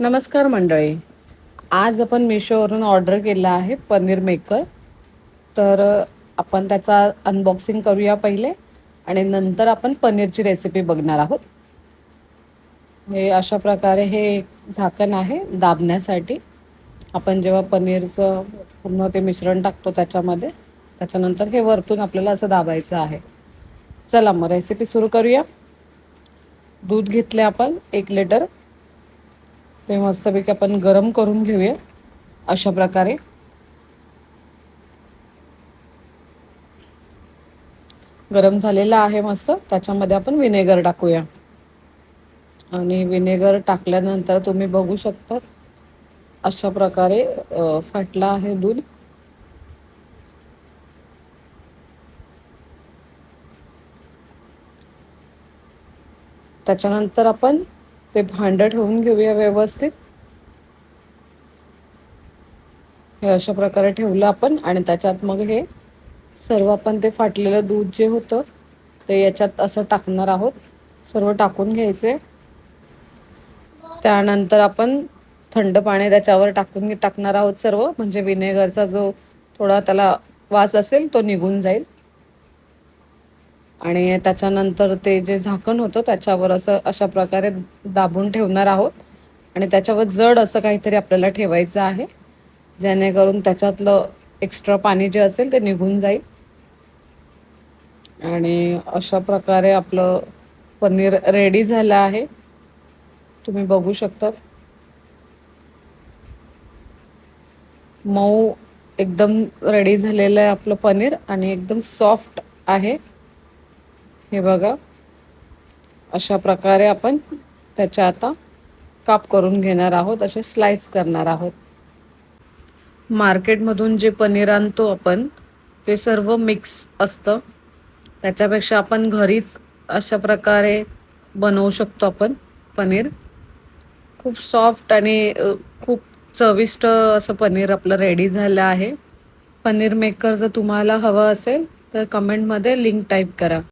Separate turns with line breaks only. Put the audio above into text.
नमस्कार मंडळी. आज आपण मिशोवरून ऑर्डर केला आहे पनीर मेकर. तर आपण त्याचा अनबॉक्सिंग करूया पहिले आणि नंतर आपण पनीरची रेसिपी बघणार आहोत. हे अशा प्रकारे हे एक झाकण आहे दाबण्यासाठी. आपण जेव्हा पनीरचं पूर्ण ते मिश्रण टाकतो त्याच्यानंतर हे वरतून आपल्याला असं दाबायचं आहे. चला मग रेसिपी सुरू करूया. दूध घेतले आपण 1 लिटर. ते मस्तपैकी आपण गरम करून घेऊया. अशा प्रकारे गरम झालेला आहे मस्त. त्याच्यामध्ये आपण विनेगर टाकूया आणि विनेगर टाकल्यानंतर तुम्ही बघू शकता अशा प्रकारे फाटला आहे दूध. त्याच्यानंतर आपण ते भांडं ठेवून घेऊया व्यवस्थित. हे अशा प्रकारे ठेवलं आपण आणि त्याच्यात मग हे सर्व आपण ते फाटलेलं दूध जे होतं ते याच्यात असं टाकणार आहोत. सर्व टाकून घ्यायचे. त्यानंतर आपण थंड पाणी त्याच्यावर टाकणार आहोत सर्व, म्हणजे विनेगरचा जो थोडा त्याला वास असेल तो निघून जाईल. आणि त्याच्यानंतर ते जे झाकण होतं त्याच्यावर असं अशा प्रकारे दाबून ठेवणार आहोत आणि त्याच्यावर जड असं काहीतरी आपल्याला ठेवायचं आहे, जेणेकरून त्याच्यातलं एक्स्ट्रा पाणी जे असेल ते निघून जाईल. आणि अशा प्रकारे आपलं पनीर रेडी झालं आहे. तुम्ही बघू शकता मऊ एकदम रेडी झालेलं आहे आपलं पनीर आणि एकदम सॉफ्ट आहे. हे बघा, अशा प्रकारे आपण त्याच्या आता काप करून घेणार आहोत, असे स्लाइस करणार आहोत. मार्केटमधून जे पनीर आणतो आपण ते सर्व मिक्स असतं. त्याच्यापेक्षा आपण घरीच अशा प्रकारे बनवू शकतो आपण पनीर. खूप सॉफ्ट आणि खूप चविष्ट असं पनीर आपलं रेडी झालं आहे. पनीर मेकर जर तुम्हाला हवं असेल तर कमेंटमध्ये लिंक टाईप करा.